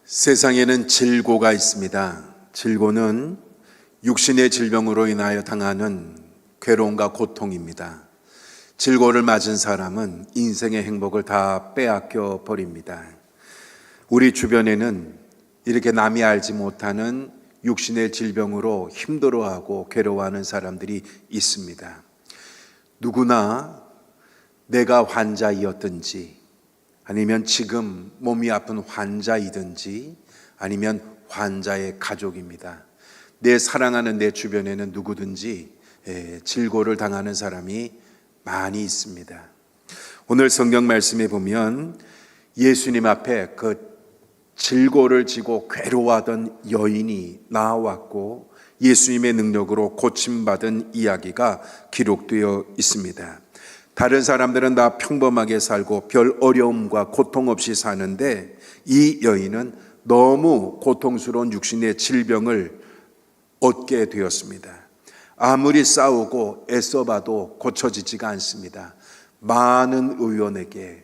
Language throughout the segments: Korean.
세상에는 질고가 있습니다. 질고는 육신의 질병으로 인하여 당하는 괴로움과 고통입니다. 질고를 맞은 사람은 인생의 행복을 다 빼앗겨 버립니다. 우리 주변에는 이렇게 남이 알지 못하는 육신의 질병으로 힘들어하고 괴로워하는 사람들이 있습니다. 누구나 내가 환자이었든지 아니면 지금 몸이 아픈 환자이든지 아니면 환자의 가족입니다. 내 사랑하는 내 주변에는 누구든지 질고를 당하는 사람이 많이 있습니다. 오늘 성경 말씀에 보면 예수님 앞에 그 질고를 지고 괴로워하던 여인이 나왔고 예수님의 능력으로 고침받은 이야기가 기록되어 있습니다. 다른 사람들은 다 평범하게 살고 별 어려움과 고통 없이 사는데 이 여인은 너무 고통스러운 육신의 질병을 얻게 되었습니다. 아무리 싸우고 애써봐도 고쳐지지가 않습니다. 많은 의원에게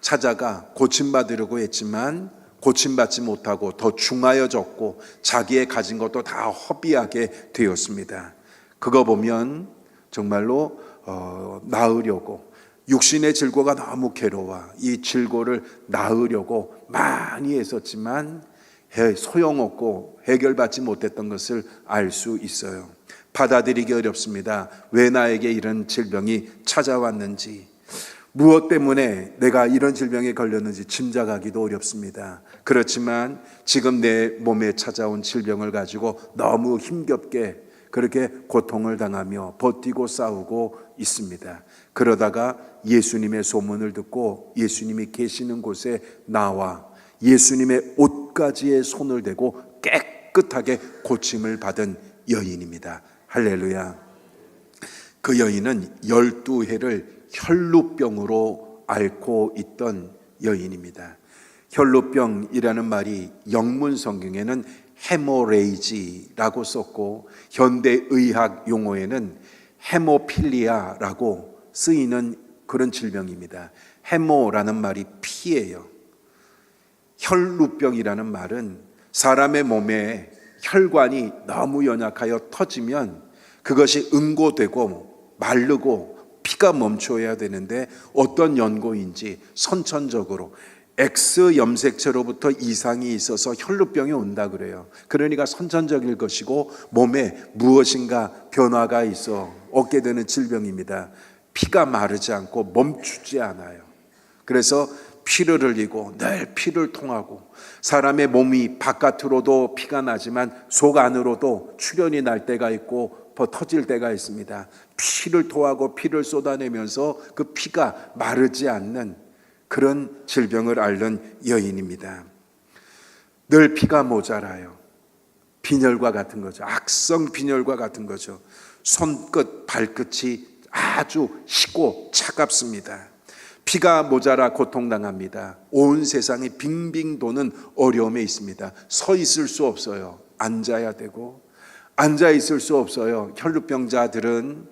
찾아가 고침받으려고 했지만 고침받지 못하고 더 중하여졌고 자기의 가진 것도 다 허비하게 되었습니다. 그거 보면 정말로 나으려고 육신의 질고가 너무 괴로워 이 질고를 나으려고 많이 애썼지만 소용없고 해결받지 못했던 것을 알 수 있어요. 받아들이기 어렵습니다. 왜 나에게 이런 질병이 찾아왔는지, 무엇 때문에 내가 이런 질병에 걸렸는지 짐작하기도 어렵습니다. 그렇지만 지금 내 몸에 찾아온 질병을 가지고 너무 힘겹게 그렇게 고통을 당하며 버티고 싸우고 있습니다. 그러다가 예수님의 소문을 듣고 예수님이 계시는 곳에 나와 예수님의 옷가지에 손을 대고 깨끗하게 고침을 받은 여인입니다. 할렐루야. 그 여인은 12해를 혈루병으로 앓고 있던 여인입니다. 혈루병이라는 말이 영문 성경에는 헤모레이지라고 썼고 현대의학 용어에는 헤모필리아라고 쓰이는 그런 질병입니다. 헤모라는 말이 피예요. 혈루병이라는 말은 사람의 몸에 혈관이 너무 연약하여 터지면 그것이 응고되고 마르고 피가 멈춰야 되는데 어떤 연고인지 선천적으로 X 염색체로부터 이상이 있어서 혈루병이 온다 그래요. 그러니까 선천적일 것이고 몸에 무엇인가 변화가 있어 얻게 되는 질병입니다. 피가 마르지 않고 멈추지 않아요. 그래서 피를 흘리고 늘 피를 통하고 사람의 몸이 바깥으로도 피가 나지만 속 안으로도 출혈이 날 때가 있고 터질 때가 있습니다. 피를 토하고 피를 쏟아내면서 그 피가 마르지 않는 그런 질병을 앓는 여인입니다. 늘 피가 모자라요. 빈혈과 같은 거죠. 악성 빈혈과 같은 거죠. 손끝, 발끝이 아주 시고 차갑습니다. 피가 모자라 고통당합니다. 온 세상이 빙빙 도는 어려움에 있습니다. 서 있을 수 없어요. 앉아야 되고 앉아 있을 수 없어요. 혈루병자들은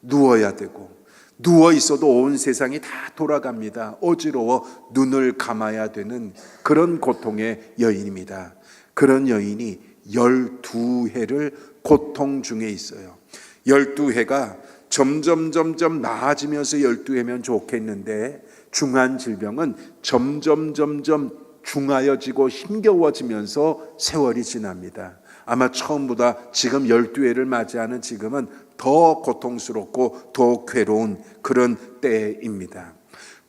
누워야 되고 누워 있어도 온 세상이 다 돌아갑니다. 어지러워 눈을 감아야 되는 그런 고통의 여인입니다. 그런 여인이 12해를 고통 중에 있어요. 12해가 점점 나아지면서 12해면 좋겠는데 중한 질병은 점점 중하여지고 힘겨워지면서 세월이 지납니다. 아마 처음보다 지금 12해를 맞이하는 지금은 더 고통스럽고 더 괴로운 그런 때입니다.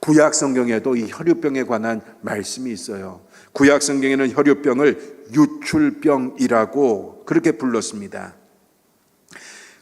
구약 성경에도 이 혈루병에 관한 말씀이 있어요. 구약 성경에는 혈루병을 유출병이라고 그렇게 불렀습니다.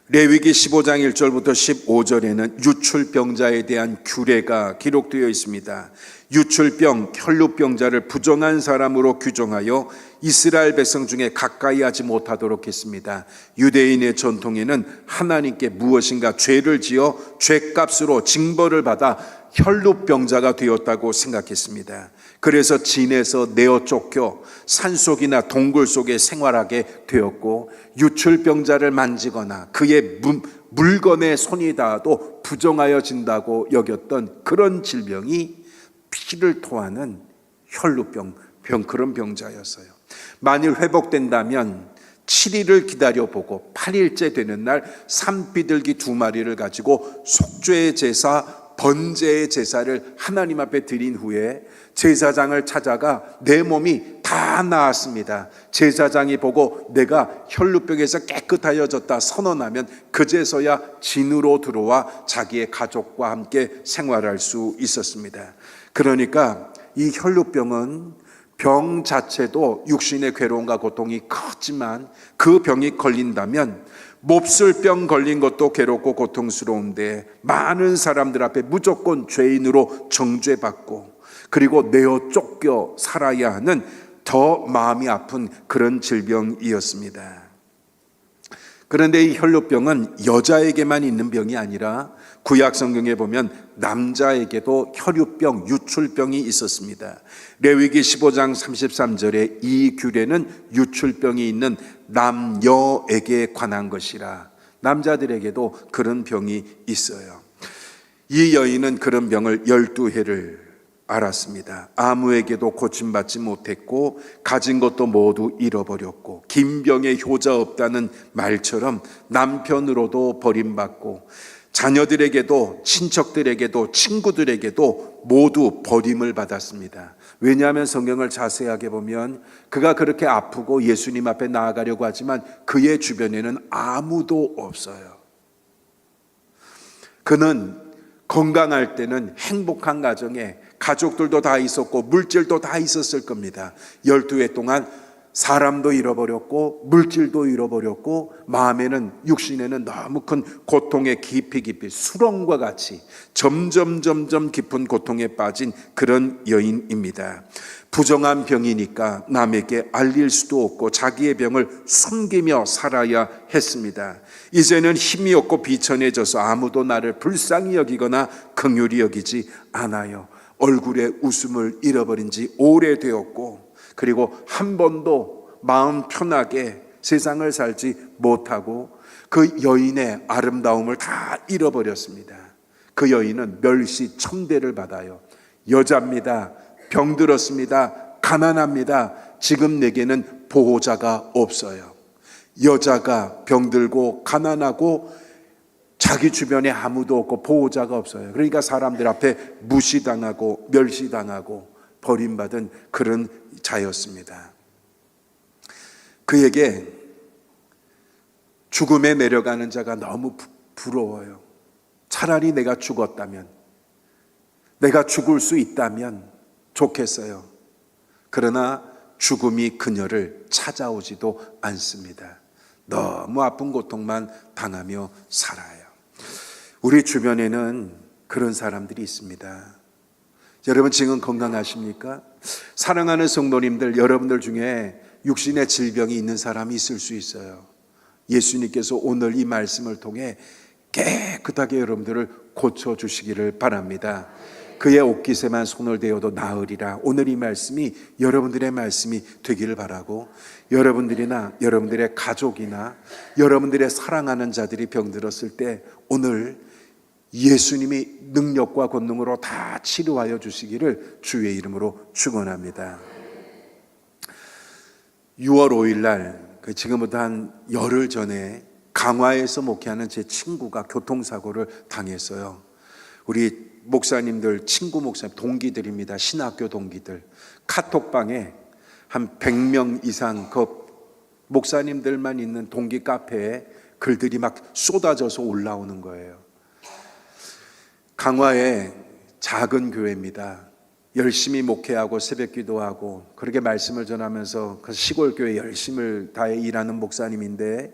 레위기 15장 1절부터 15절에는 유출병자에 대한 규례가 기록되어 있습니다. 유출병, 혈루병자를 부정한 사람으로 규정하여 이스라엘 백성 중에 가까이 하지 못하도록 했습니다. 유대인의 전통에는 하나님께 무엇인가 죄를 지어 죄값으로 징벌을 받아 혈루병자가 되었다고 생각했습니다. 그래서 진에서 내어 쫓겨 산속이나 동굴 속에 생활하게 되었고 유출병자를 만지거나 그의 물건에 손이 닿아도 부정하여진다고 여겼던 그런 질병이 피를 토하는 혈루병, 그런 병자였어요. 만일 회복된다면 7일을 기다려보고 8일째 되는 날 산비둘기 2마리를 가지고 속죄의 제사, 번제의 제사를 하나님 앞에 드린 후에 제사장을 찾아가 내 몸이 다 나았습니다. 제사장이 보고 내가 혈루병에서 깨끗하여졌다 선언하면 그제서야 진으로 들어와 자기의 가족과 함께 생활할 수 있었습니다. 그러니까 이 혈루병은 병 자체도 육신의 괴로움과 고통이 컸지만 그 병이 걸린다면 몹쓸 병 걸린 것도 괴롭고 고통스러운데 많은 사람들 앞에 무조건 죄인으로 정죄받고 그리고 내어 쫓겨 살아야 하는 더 마음이 아픈 그런 질병이었습니다. 그런데 이 혈루병은 여자에게만 있는 병이 아니라 구약 성경에 보면 남자에게도 혈유병, 유출병이 있었습니다. 레위기 15장 33절에 이 규례는 유출병이 있는 남녀에게 관한 것이라. 남자들에게도 그런 병이 있어요. 이 여인은 그런 병을 12해를 알았습니다. 아무에게도 고침받지 못했고 가진 것도 모두 잃어버렸고 긴 병에 효자 없다는 말처럼 남편으로도 버림받고 자녀들에게도 친척들에게도 친구들에게도 모두 버림을 받았습니다. 왜냐하면 성경을 자세하게 보면 그가 그렇게 아프고 예수님 앞에 나아가려고 하지만 그의 주변에는 아무도 없어요. 그는 건강할 때는 행복한 가정에 가족들도 다 있었고 물질도 다 있었을 겁니다. 12해 동안 사람도 잃어버렸고 물질도 잃어버렸고 마음에는 육신에는 너무 큰 고통의 깊이 수렁과 같이 점점 깊은 고통에 빠진 그런 여인입니다. 부정한 병이니까 남에게 알릴 수도 없고 자기의 병을 숨기며 살아야 했습니다. 이제는 힘이 없고 비천해져서 아무도 나를 불쌍히 여기거나 긍휼히 여기지 않아요. 얼굴에 웃음을 잃어버린 지 오래되었고 그리고 한 번도 마음 편하게 세상을 살지 못하고 그 여인의 아름다움을 다 잃어버렸습니다. 그 여인은 멸시 천대를 받아요. 여자입니다. 병들었습니다. 가난합니다. 지금 내게는 보호자가 없어요. 여자가 병들고 가난하고 자기 주변에 아무도 없고 보호자가 없어요. 그러니까 사람들 앞에 무시당하고 멸시당하고 버림받은 그런 자였습니다. 그에게 죽음에 내려가는 자가 너무 부러워요. 차라리 내가 죽었다면, 내가 죽을 수 있다면 좋겠어요. 그러나 죽음이 그녀를 찾아오지도 않습니다. 너무 아픈 고통만 당하며 살아요. 우리 주변에는 그런 사람들이 있습니다. 여러분 지금 건강하십니까? 사랑하는 성도님들, 여러분들 중에 육신의 질병이 있는 사람이 있을 수 있어요. 예수님께서 오늘 이 말씀을 통해 깨끗하게 여러분들을 고쳐주시기를 바랍니다. 그의 옷깃에만 손을 대어도 나으리라. 오늘 이 말씀이 여러분들의 말씀이 되기를 바라고, 여러분들이나 여러분들의 가족이나 여러분들의 사랑하는 자들이 병들었을 때 오늘 예수님이 능력과 권능으로 다 치료하여 주시기를 주의 이름으로 축원합니다. 6월 5일 날 지금부터 한 열흘 전에 강화에서 목회하는 제 친구가 교통사고를 당했어요. 우리 목사님들, 친구 목사님, 동기들입니다. 신학교 동기들. 카톡방에 한 100명 이상 그 목사님들만 있는 동기 카페에 글들이 막 쏟아져서 올라오는 거예요. 강화의 작은 교회입니다. 열심히 목회하고 새벽 기도하고 그렇게 말씀을 전하면서 그 시골 교회 열심을 다해 일하는 목사님인데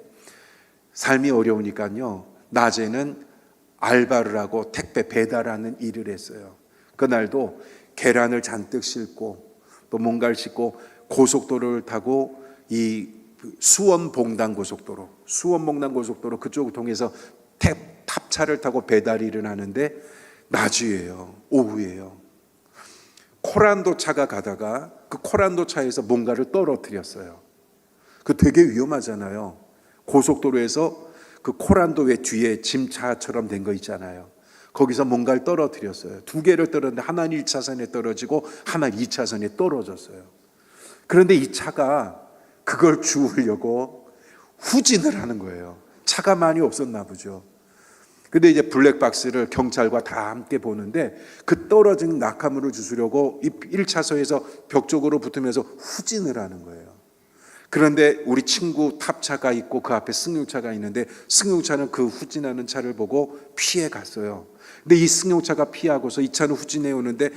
삶이 어려우니까요. 낮에는 알바를 하고 택배 배달하는 일을 했어요. 그날도 계란을 잔뜩 싣고 또 뭔가를 싣고 고속도로를 타고 이 수원봉당 고속도로 그쪽을 통해서 탑차를 타고 배달 일을 하는데 낮이에요. 오후에요. 코란도 차가 가다가 그 코란도 차에서 뭔가를 떨어뜨렸어요. 그 되게 위험하잖아요. 고속도로에서 그 코란도 왜 뒤에 짐차처럼 된 거 있잖아요. 거기서 뭔가를 떨어뜨렸어요. 두 개를 떨었는데 하나는 1차선에 떨어지고 하나 2차선에 떨어졌어요. 그런데 이 차가 그걸 주우려고 후진을 하는 거예요. 차가 많이 없었나 보죠. 근데 이제 블랙박스를 경찰과 다 함께 보는데 그 떨어진 낙하물을 주스려고 1차소에서 벽 쪽으로 붙으면서 후진을 하는 거예요. 그런데 우리 친구 탑차가 있고 그 앞에 승용차가 있는데 승용차는 그 후진하는 차를 보고 피해 갔어요. 근데 이 승용차가 피하고서 이 차는 후진해 오는데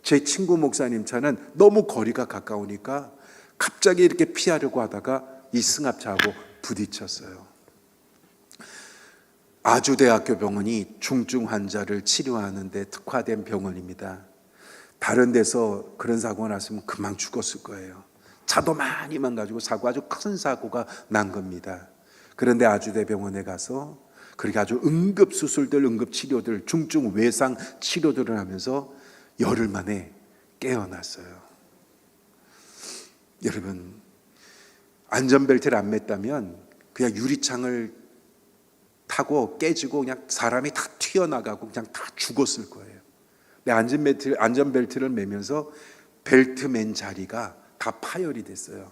제 친구 목사님 차는 너무 거리가 가까우니까 갑자기 이렇게 피하려고 하다가 이 승합차하고 부딪혔어요. 아주대학교 병원이 중증 환자를 치료하는 데 특화된 병원입니다. 다른 데서 그런 사고가 났으면 금방 죽었을 거예요. 차도 많이 망가지고 아주 큰 사고가 난 겁니다. 그런데 아주대병원에 가서 그렇게 아주 응급수술들, 응급치료들, 중증 외상 치료들을 하면서 열흘 만에 깨어났어요. 여러분, 안전벨트를 안 맸다면 그냥 유리창을 타고 깨지고 그냥 사람이 다 튀어나가고 그냥 다 죽었을 거예요. 근데 안전벨트를 매면서 벨트 맨 자리가 다 파열이 됐어요.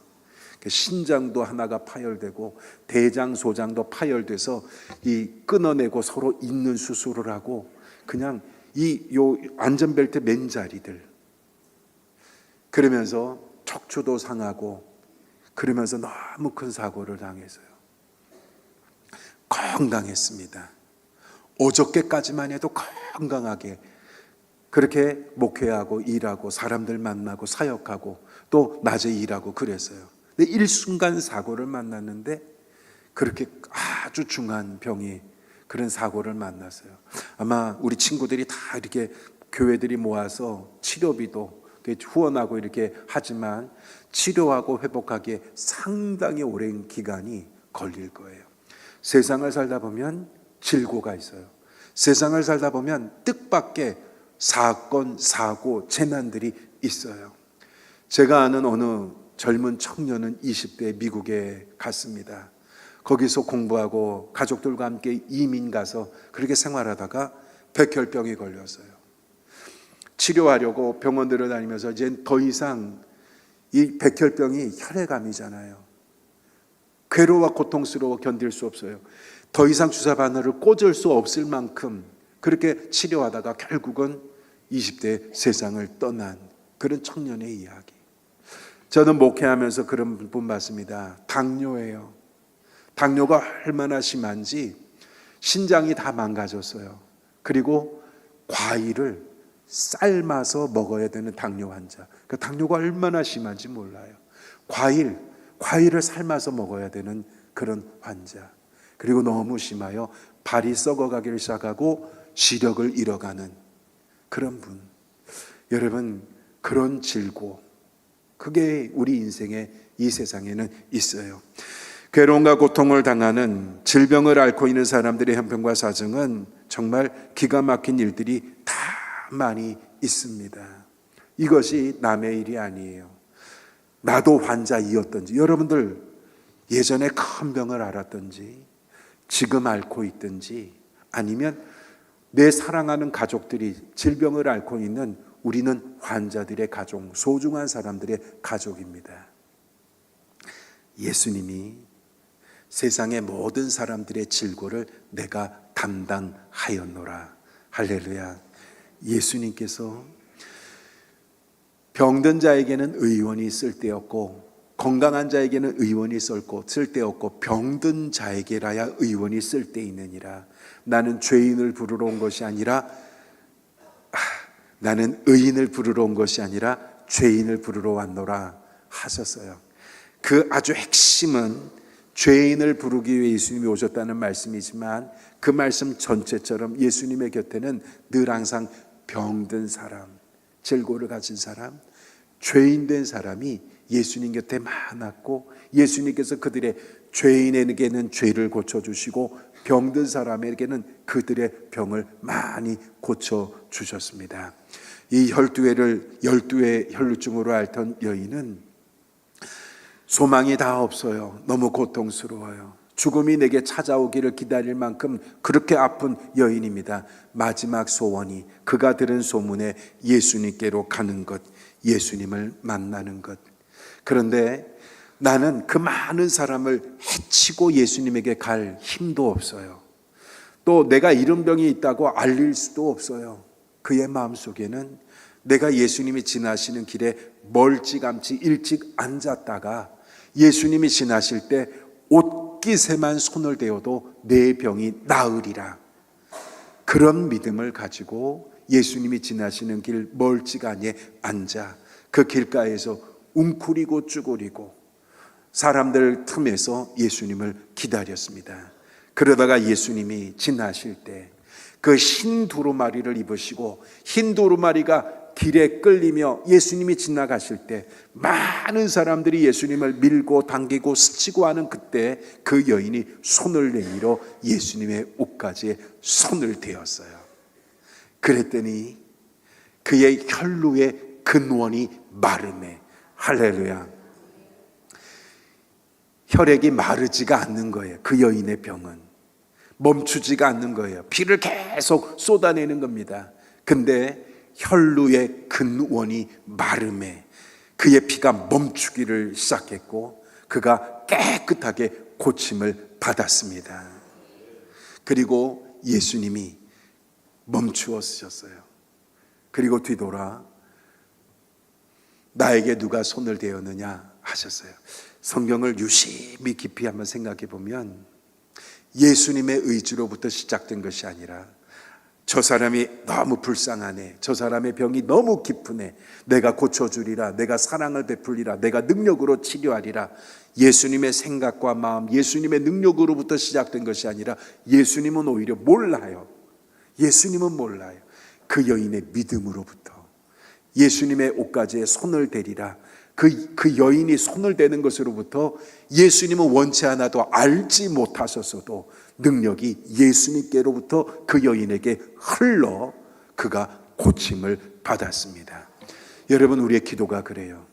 신장도 하나가 파열되고 대장, 소장도 파열돼서 이 끊어내고 서로 잇는 수술을 하고 그냥 요 안전벨트 맨 자리들 그러면서 척추도 상하고 그러면서 너무 큰 사고를 당했어요. 건강했습니다. 어저께까지만 해도 건강하게 그렇게 목회하고 일하고 사람들 만나고 사역하고 또 낮에 일하고 그랬어요. 근데 일순간 사고를 만났는데 그렇게 아주 중한 병이 그런 사고를 만났어요. 아마 우리 친구들이 다 이렇게 교회들이 모아서 치료비도 후원하고 이렇게 하지만 치료하고 회복하기에 상당히 오랜 기간이 걸릴 거예요. 세상을 살다 보면 질고가 있어요. 세상을 살다 보면 뜻밖의 사건, 사고, 재난들이 있어요. 제가 아는 어느 젊은 청년은 20대 미국에 갔습니다. 거기서 공부하고 가족들과 함께 이민 가서 그렇게 생활하다가 백혈병이 걸렸어요. 치료하려고 병원들을 다니면서 이제 더 이상 이 백혈병이 혈액암이잖아요. 괴로워 고통스러워 견딜 수 없어요. 더 이상 주사 바늘을 꽂을 수 없을 만큼 그렇게 치료하다가 결국은 20대 세상을 떠난 그런 청년의 이야기. 저는 목회하면서 그런 분 봤습니다. 당뇨예요. 당뇨가 얼마나 심한지 신장이 다 망가졌어요. 그리고 과일을 삶아서 먹어야 되는 당뇨 환자. 그 당뇨가 얼마나 심한지 몰라요. 과일을 삶아서 먹어야 되는 그런 환자. 그리고 너무 심하여 발이 썩어가기를 시작하고 시력을 잃어가는 그런 분. 여러분, 그런 질고 그게 우리 인생의 이 세상에는 있어요. 괴로움과 고통을 당하는 질병을 앓고 있는 사람들의 형편과 사정은 정말 기가 막힌 일들이 다 많이 있습니다. 이것이 남의 일이 아니에요. 나도 환자이었던지, 여러분들 예전에 큰 병을 앓았던지 지금 앓고 있든지 아니면 내 사랑하는 가족들이 질병을 앓고 있는 우리는 환자들의 가족, 소중한 사람들의 가족입니다. 예수님이 세상의 모든 사람들의 질고를 내가 담당하였노라. 할렐루야. 예수님께서 병든 자에게는 의원이 쓸데없고 건강한 자에게는 의원이 쓸데없고 병든 자에게라야 의원이 쓸데있느니라. 나는 죄인을 부르러 온 것이 아니라 나는 의인을 부르러 온 것이 아니라 죄인을 부르러 왔노라 하셨어요. 그 아주 핵심은 죄인을 부르기 위해 예수님이 오셨다는 말씀이지만 그 말씀 전체처럼 예수님의 곁에는 늘 항상 병든 사람, 질고를 가진 사람, 죄인 된 사람이 예수님 곁에 많았고 예수님께서 그들의 죄인에게는 죄를 고쳐주시고 병든 사람에게는 그들의 병을 많이 고쳐주셨습니다. 이 12의 혈루증으로 앓던 여인은 소망이 다 없어요. 너무 고통스러워요. 죽음이 내게 찾아오기를 기다릴 만큼 그렇게 아픈 여인입니다. 마지막 소원이 그가 들은 소문에 예수님께로 가는 것, 예수님을 만나는 것. 그런데 나는 그 많은 사람을 해치고 예수님에게 갈 힘도 없어요. 또 내가 이런 병이 있다고 알릴 수도 없어요. 그의 마음속에는 내가 예수님이 지나시는 길에 멀찌감치 일찍 앉았다가 예수님이 지나실 때 옷깃에만 손을 대어도 내 병이 나으리라, 그런 믿음을 가지고 예수님이 지나시는 길 멀찌감치에 앉아 그 길가에서 웅크리고 쭈그리고 사람들 틈에서 예수님을 기다렸습니다. 그러다가 예수님이 지나실 때 그 흰 두루마리를 입으시고 흰 두루마리가 길에 끌리며 예수님이 지나가실 때 많은 사람들이 예수님을 밀고 당기고 스치고 하는 그때 그 여인이 손을 내밀어 예수님의 옷가지에 손을 대었어요. 그랬더니 그의 혈루의 근원이 마르네. 할렐루야. 혈액이 마르지가 않는 거예요. 그 여인의 병은 멈추지가 않는 거예요. 피를 계속 쏟아내는 겁니다. 근데 혈루의 근원이 마름에 그의 피가 멈추기를 시작했고 그가 깨끗하게 고침을 받았습니다. 그리고 예수님이 멈추었어요. 그리고 뒤돌아 나에게 누가 손을 대었느냐 하셨어요. 성경을 유심히 깊이 한번 생각해 보면 예수님의 의지로부터 시작된 것이 아니라 저 사람이 너무 불쌍하네, 저 사람의 병이 너무 깊으네, 내가 고쳐주리라, 내가 사랑을 베풀리라, 내가 능력으로 치료하리라, 예수님의 생각과 마음, 예수님의 능력으로부터 시작된 것이 아니라 예수님은 오히려 몰라요. 예수님은 몰라요. 그 여인의 믿음으로부터 예수님의 옷가지에 손을 대리라, 그 여인이 손을 대는 것으로부터 예수님은 원치 않아도 알지 못하셨어도 능력이 예수님께로부터 그 여인에게 흘러 그가 고침을 받았습니다. 여러분, 우리의 기도가 그래요.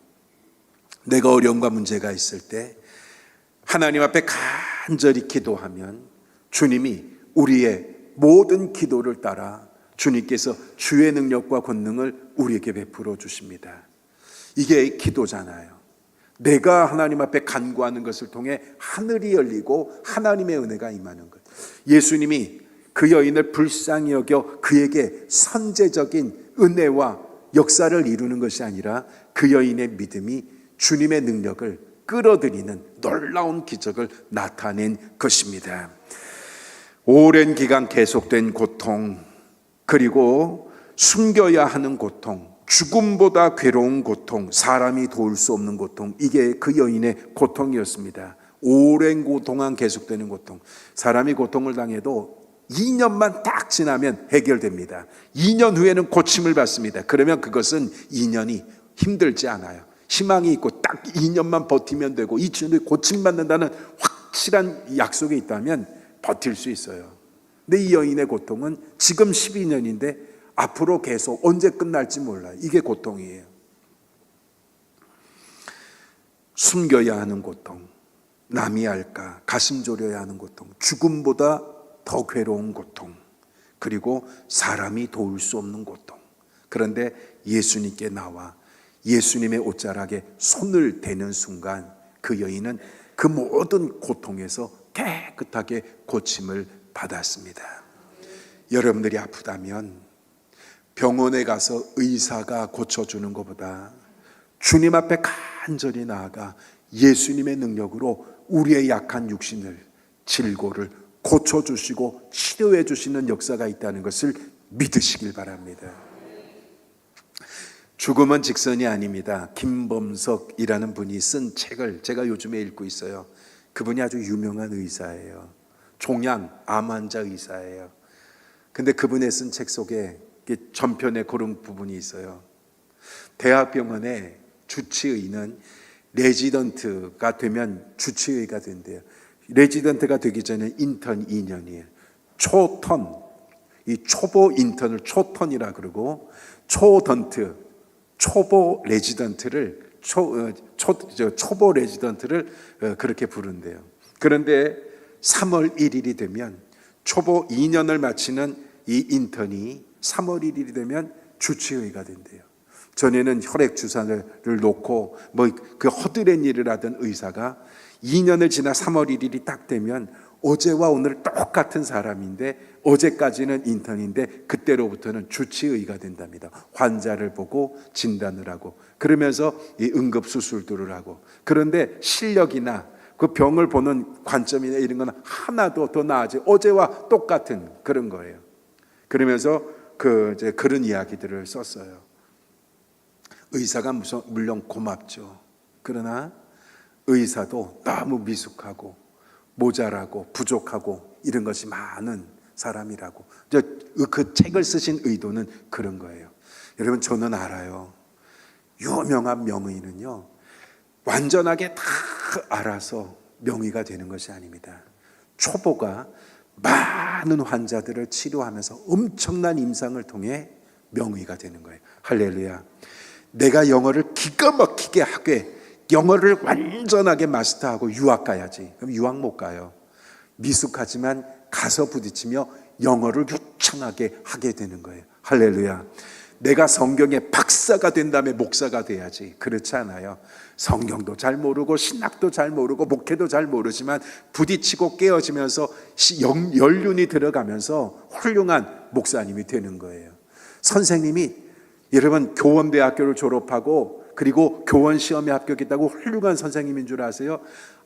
내가 어려움과 문제가 있을 때 하나님 앞에 간절히 기도하면 주님이 우리의 모든 기도를 따라 주님께서 주의 능력과 권능을 우리에게 베풀어 주십니다. 이게 기도잖아요. 내가 하나님 앞에 간구하는 것을 통해 하늘이 열리고 하나님의 은혜가 임하는 것. 예수님이 그 여인을 불쌍히 여겨 그에게 선제적인 은혜와 역사를 이루는 것이 아니라 그 여인의 믿음이 주님의 능력을 끌어들이는 놀라운 기적을 나타낸 것입니다. 오랜 기간 계속된 고통, 그리고 숨겨야 하는 고통, 죽음보다 괴로운 고통, 사람이 도울 수 없는 고통, 이게 그 여인의 고통이었습니다. 오랜 동안 계속되는 고통. 사람이 고통을 당해도 2년만 딱 지나면 해결됩니다. 2년 후에는 고침을 받습니다. 그러면 그것은 2년이 힘들지 않아요. 희망이 있고 딱 2년만 버티면 되고 2년 후에 고침받는다는 확실한 약속이 있다면 버틸 수 있어요. 근데 이 여인의 고통은 지금 12년인데 앞으로 계속 언제 끝날지 몰라요. 이게 고통이에요. 숨겨야 하는 고통, 남이 알까, 가슴 졸여야 하는 고통, 죽음보다 더 괴로운 고통, 그리고 사람이 도울 수 없는 고통. 그런데 예수님께 나와 예수님의 옷자락에 손을 대는 순간 그 여인은 그 모든 고통에서 깨끗하게 고침을 받았습니다. 여러분들이 아프다면 병원에 가서 의사가 고쳐주는 것보다 주님 앞에 간절히 나아가 예수님의 능력으로 우리의 약한 육신을, 질고를 고쳐주시고 치료해 주시는 역사가 있다는 것을 믿으시길 바랍니다. 죽음은 직선이 아닙니다. 김범석이라는 분이 쓴 책을 제가 요즘에 읽고 있어요. 그분이 아주 유명한 의사예요. 종양 암 환자 의사예요. 근데 그분의 쓴 책 속에 전편에 그런 부분이 있어요. 대학병원의 주치의는 레지던트가 되면 주치의가 된대요. 레지던트가 되기 전에 인턴 2년이에요. 초턴, 이 초보 인턴을 초턴이라 그러고 초던트, 초보 레지던트를 초보 레지던트를 그렇게 부른대요. 그런데 3월 1일이 되면 초보 2년을 마치는 이 인턴이 3월 1일이 되면 주치의가 된대요. 전에는 혈액 주사를 놓고 뭐 그 허드렛 일을 하던 의사가 2년을 지나 3월 1일이 딱 되면 어제와 오늘 똑같은 사람인데 어제까지는 인턴인데 그때로부터는 주치의가 된답니다. 환자를 보고 진단을 하고 그러면서 이 응급 수술들을 하고, 그런데 실력이나 그 병을 보는 관점이나 이런 건 하나도 더 나아지 어제와 똑같은 그런 거예요. 그러면서 이제 그런 이야기들을 썼어요. 의사가 물론 고맙죠. 그러나 의사도 너무 미숙하고 모자라고 부족하고 이런 것이 많은 사람이라고. 그 책을 쓰신 의도는 그런 거예요. 여러분, 저는 알아요. 유명한 명의는요, 완전하게 다 알아서 명의가 되는 것이 아닙니다. 초보가 많은 환자들을 치료하면서 엄청난 임상을 통해 명의가 되는 거예요. 할렐루야. 내가 영어를 기가 막히게 하게 영어를 완전하게 마스터하고 유학 가야지. 그럼 유학 못 가요. 미숙하지만 가서 부딪히며 영어를 유창하게 하게 되는 거예요. 할렐루야. 내가 성경의 박사가 된 다음에 목사가 돼야지. 그렇지 않아요. 성경도 잘 모르고 신학도 잘 모르고 목회도 잘 모르지만 부딪히고 깨어지면서 연륜이 들어가면서 훌륭한 목사님이 되는 거예요. 선생님이, 여러분, 교원대학교를 졸업하고 그리고 교원 시험에 합격했다고 훌륭한 선생님인 줄 아세요?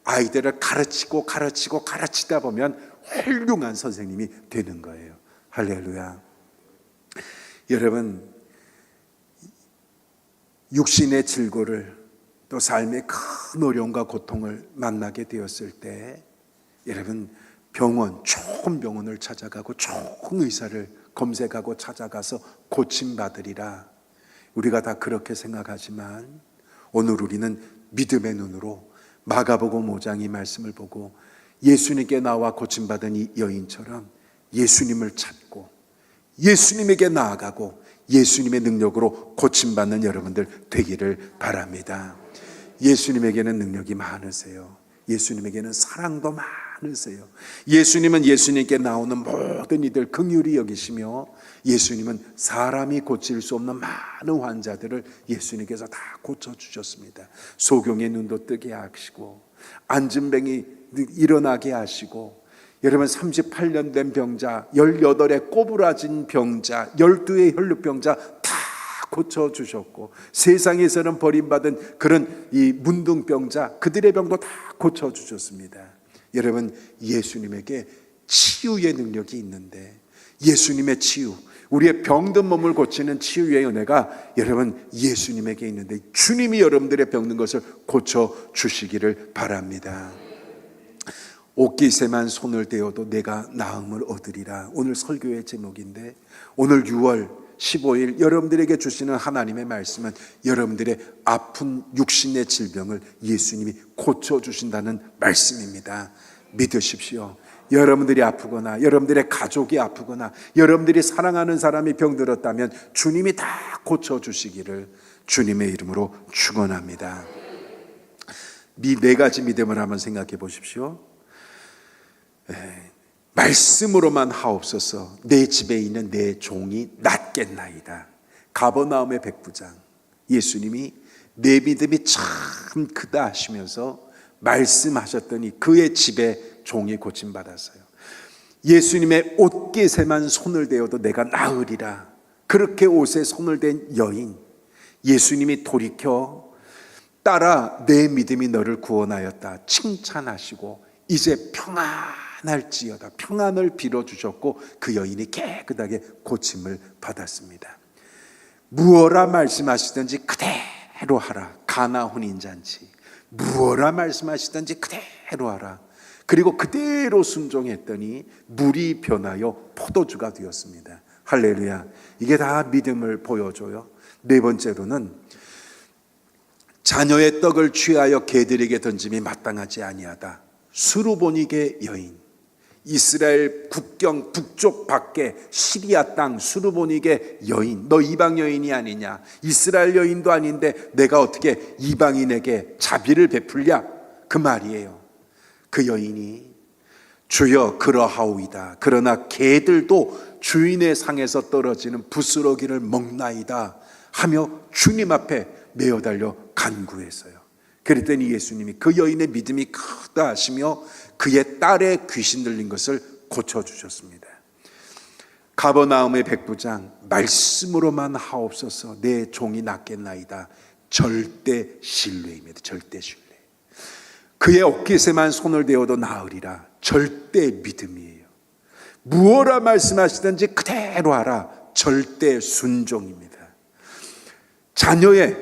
아이들을 가르치다 보면 훌륭한 선생님이 되는 거예요. 할렐루야. 여러분, 육신의 질고를 또 삶의 큰 어려움과 고통을 만나게 되었을 때, 여러분, 좋은 병원을 찾아가고 좋은 의사를 검색하고 찾아가서 고침받으리라. 우리가 다 그렇게 생각하지만 오늘 우리는 믿음의 눈으로 마가복음 5장 이 말씀을 보고 예수님께 나와 고침받은 이 여인처럼 예수님을 찾고 예수님에게 나아가고 예수님의 능력으로 고침받는 여러분들 되기를 바랍니다. 예수님에게는 능력이 많으세요. 예수님에게는 사랑도 많으세요. 예수님은 예수님께 나오는 모든 이들 긍휼히 여기시며 예수님은 사람이 고칠 수 없는 많은 환자들을 예수님께서 다 고쳐주셨습니다. 소경의 눈도 뜨게 하시고 안진뱅이 일어나게 하시고, 여러분 38년 된 병자, 18의 꼬부라진 병자, 12의 혈루병자 다 고쳐주셨고, 세상에서는 버림받은 그런 이 문둥병자, 그들의 병도 다 고쳐주셨습니다. 여러분, 예수님에게 치유의 능력이 있는데, 예수님의 치유, 우리의 병든 몸을 고치는 치유의 은혜가 여러분 예수님에게 있는데, 주님이 여러분들의 병든 것을 고쳐주시기를 바랍니다. 옷깃에만 손을 대어도 내가 나음을 얻으리라. 오늘 설교의 제목인데, 오늘 6월 15일 여러분들에게 주시는 하나님의 말씀은 여러분들의 아픈 육신의 질병을 예수님이 고쳐주신다는 말씀입니다. 믿으십시오. 여러분들이 아프거나 여러분들의 가족이 아프거나 여러분들이 사랑하는 사람이 병들었다면 주님이 다 고쳐주시기를 주님의 이름으로 축원합니다. 이 네 가지 믿음을 한번 생각해 보십시오. 말씀으로만 하옵소서. 내 집에 있는 내 종이 낫겠나이다. 가버나움의 백부장, 예수님이 내 믿음이 참 크다 하시면서 말씀하셨더니 그의 집에 종이 고침받았어요. 예수님의 옷깃에만 손을 대어도 내가 나으리라. 그렇게 옷에 손을 댄 여인, 예수님이 돌이켜 딸아 내 믿음이 너를 구원하였다 칭찬하시고 이제 평안할지어다 평안을 빌어주셨고 그 여인이 깨끗하게 고침을 받았습니다. 무엇라 말씀하시든지 그대로 하라. 가나 혼인잔치 무엇라 말씀하시든지 그대로 하라. 그리고 그대로 순종했더니 물이 변하여 포도주가 되었습니다. 할렐루야. 이게 다 믿음을 보여줘요. 네 번째로는 자녀의 떡을 취하여 개들에게 던짐이 마땅하지 아니하다. 수르보니게 여인, 이스라엘 국경 북쪽 밖에 시리아 땅 수르보니게 여인, 너 이방 여인이 아니냐, 이스라엘 여인도 아닌데 내가 어떻게 이방인에게 자비를 베풀랴, 그 말이에요. 그 여인이 주여 그러하오이다. 그러나 개들도 주인의 상에서 떨어지는 부스러기를 먹나이다 하며 주님 앞에 메어 달려 간구했어요. 그랬더니 예수님이 그 여인의 믿음이 크다 하시며 그의 딸의 귀신 들린 것을 고쳐주셨습니다. 가버나움의 백부장, 말씀으로만 하옵소서 내 종이 낫겠나이다. 절대 신뢰입니다. 절대 신뢰. 그의 옷깃에만 손을 대어도 나으리라. 절대 믿음이에요. 무엇라 말씀하시든지 그대로 하라. 절대 순종입니다. 자녀의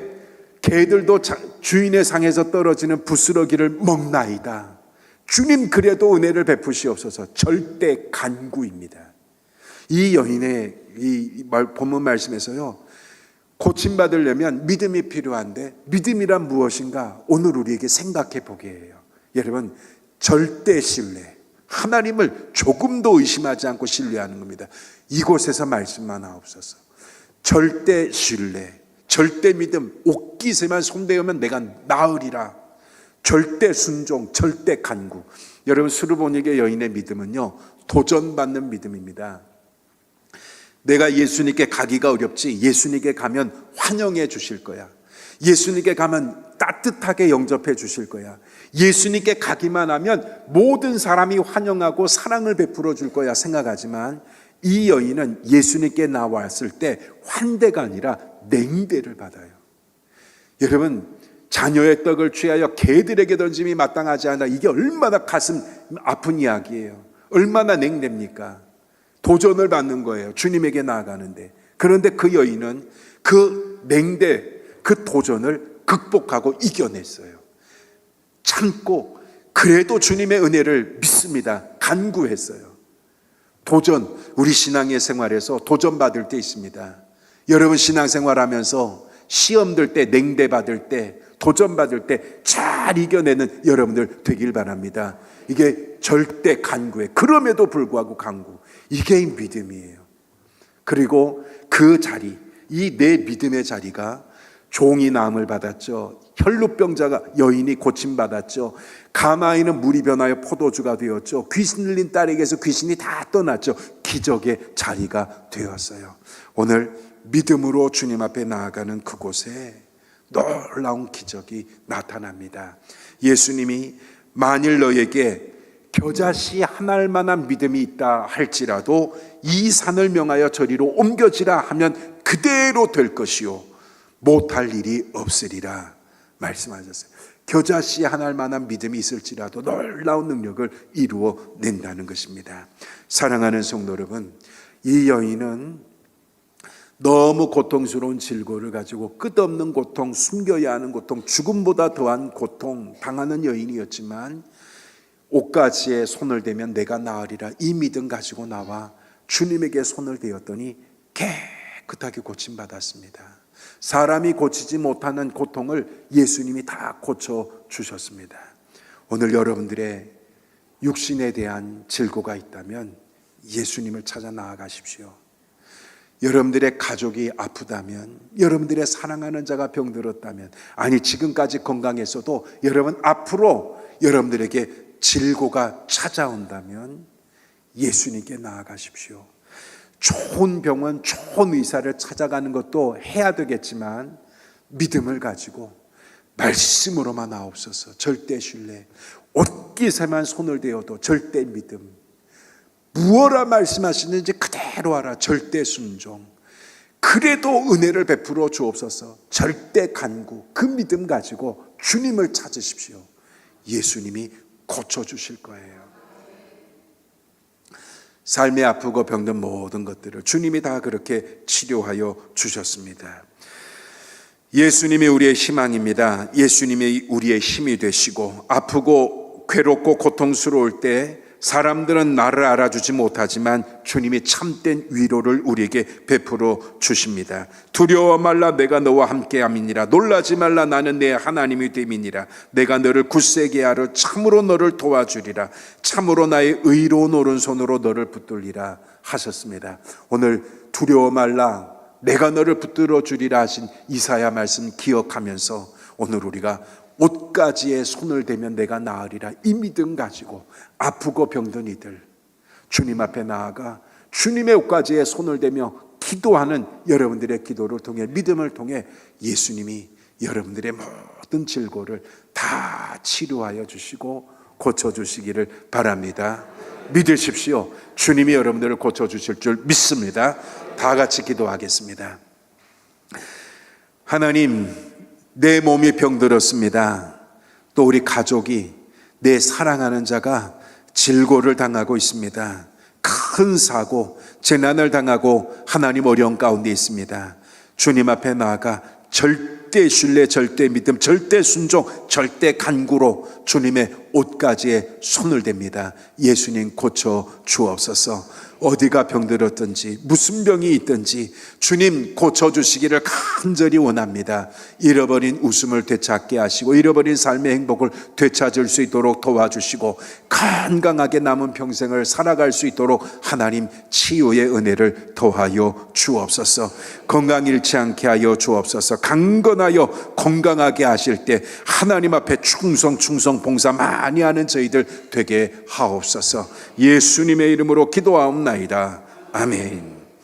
개들도 주인의 상에서 떨어지는 부스러기를 먹나이다. 주님 그래도 은혜를 베푸시옵소서. 절대 간구입니다. 이 여인의 이 본문 말씀에서요, 고침받으려면 믿음이 필요한데 믿음이란 무엇인가 오늘 우리에게 생각해 보게 해요. 여러분, 절대 신뢰, 하나님을 조금도 의심하지 않고 신뢰하는 겁니다. 이곳에서 말씀만 하옵소서. 절대 신뢰, 절대 믿음, 옷깃에만 손대면 내가 나으리라. 절대 순종, 절대 간구. 여러분, 수르보니게 여인의 믿음은요, 도전받는 믿음입니다. 내가 예수님께 가기가 어렵지 예수님께 가면 환영해 주실 거야. 예수님께 가면 따뜻하게 영접해 주실 거야. 예수님께 가기만 하면 모든 사람이 환영하고 사랑을 베풀어 줄 거야 생각하지만, 이 여인은 예수님께 나왔을 때 환대가 아니라 냉대를 받아요. 여러분, 자녀의 떡을 취하여 개들에게 던짐이 마땅하지 않아. 이게 얼마나 가슴 아픈 이야기예요. 얼마나 냉대입니까? 도전을 받는 거예요. 주님에게 나아가는데. 그런데 그 여인은 그 냉대, 그 도전을 극복하고 이겨냈어요. 참고 그래도 주님의 은혜를 믿습니다. 간구했어요. 도전, 우리 신앙의 생활에서 도전받을 때 있습니다. 여러분, 신앙생활하면서 시험 들 때, 냉대 받을 때, 도전 받을 때 잘 이겨내는 여러분들 되길 바랍니다. 이게 절대 간구에, 그럼에도 불구하고 간구, 이게 믿음이에요. 그리고 그 자리, 이 내 믿음의 자리가 종이 나음을 받았죠. 혈루병자가 여인이 고침받았죠. 가마이는 물이 변하여 포도주가 되었죠. 귀신 들린 딸에게서 귀신이 다 떠났죠. 기적의 자리가 되었어요. 오늘 믿음으로 주님 앞에 나아가는 그곳에 놀라운 기적이 나타납니다. 예수님이 만일 너에게 겨자씨 하나일 만한 믿음이 있다 할지라도 이 산을 명하여 저리로 옮겨지라 하면 그대로 될 것이요 못할 일이 없으리라 말씀하셨어요. 겨자씨 하나일 만한 믿음이 있을지라도 놀라운 능력을 이루어낸다는 것입니다. 사랑하는 성도 여러분, 이 여인은 너무 고통스러운 질고를 가지고 끝없는 고통, 숨겨야 하는 고통, 죽음보다 더한 고통 당하는 여인이었지만 옷가지에 손을 대면 내가 나으리라 이 믿음 가지고 나와 주님에게 손을 대었더니 깨끗하게 고침받았습니다. 사람이 고치지 못하는 고통을 예수님이 다 고쳐주셨습니다. 오늘 여러분들의 육신에 대한 질고가 있다면 예수님을 찾아 나아가십시오. 여러분들의 가족이 아프다면, 여러분들의 사랑하는 자가 병들었다면, 아니 지금까지 건강했어도 여러분 앞으로 여러분들에게 질고가 찾아온다면 예수님께 나아가십시오. 좋은 병원, 좋은 의사를 찾아가는 것도 해야 되겠지만 믿음을 가지고 말씀으로만 하옵소서. 절대 신뢰. 옷깃에만 손을 대어도 절대 믿음. 무엇라 말씀하시는지 그대로 하라. 절대 순종. 그래도 은혜를 베풀어 주옵소서. 절대 간구. 그 믿음 가지고 주님을 찾으십시오. 예수님이 고쳐주실 거예요. 삶에 아프고 병든 모든 것들을 주님이 다 그렇게 치료하여 주셨습니다. 예수님이 우리의 희망입니다. 예수님이 우리의 힘이 되시고, 아프고 괴롭고 고통스러울 때 사람들은 나를 알아주지 못하지만 주님이 참된 위로를 우리에게 베풀어 주십니다. 두려워 말라, 내가 너와 함께함이니라. 놀라지 말라, 나는 내 하나님이 됨이니라. 내가 너를 굳세게 하러 참으로 너를 도와주리라. 참으로 나의 의로운 오른손으로 너를 붙들리라 하셨습니다. 오늘 두려워 말라, 내가 너를 붙들어 주리라 하신 이사야 말씀 기억하면서 오늘 우리가 옷가지에 손을 대면 내가 나으리라 이 믿음 가지고 아프고 병든 이들 주님 앞에 나아가 주님의 옷가지에 손을 대며 기도하는 여러분들의 기도를 통해, 믿음을 통해 예수님이 여러분들의 모든 질고를 다 치료하여 주시고 고쳐주시기를 바랍니다. 믿으십시오. 주님이 여러분들을 고쳐주실 줄 믿습니다. 다 같이 기도하겠습니다. 하나님, 내 몸이 병들었습니다. 또 우리 가족이, 내 사랑하는 자가 질고를 당하고 있습니다. 큰 사고, 재난을 당하고 하나님 어려운 가운데 있습니다. 주님 앞에 나아가 절대 신뢰, 절대 믿음, 절대 순종, 절대 간구로 주님의 옷가지에 손을 댑니다. 예수님 고쳐 주옵소서. 어디가 병들었든지 무슨 병이 있든지 주님 고쳐주시기를 간절히 원합니다. 잃어버린 웃음을 되찾게 하시고 잃어버린 삶의 행복을 되찾을 수 있도록 도와주시고 건강하게 남은 평생을 살아갈 수 있도록 하나님 치유의 은혜를 더하여 주옵소서. 건강 잃지 않게 하여 주옵소서. 강건하여 건강하게 하실 때 하나님 앞에 충성 봉사 많이 하는 저희들 되게 하옵소서. 예수님의 이름으로 기도하옵나이다. 아멘.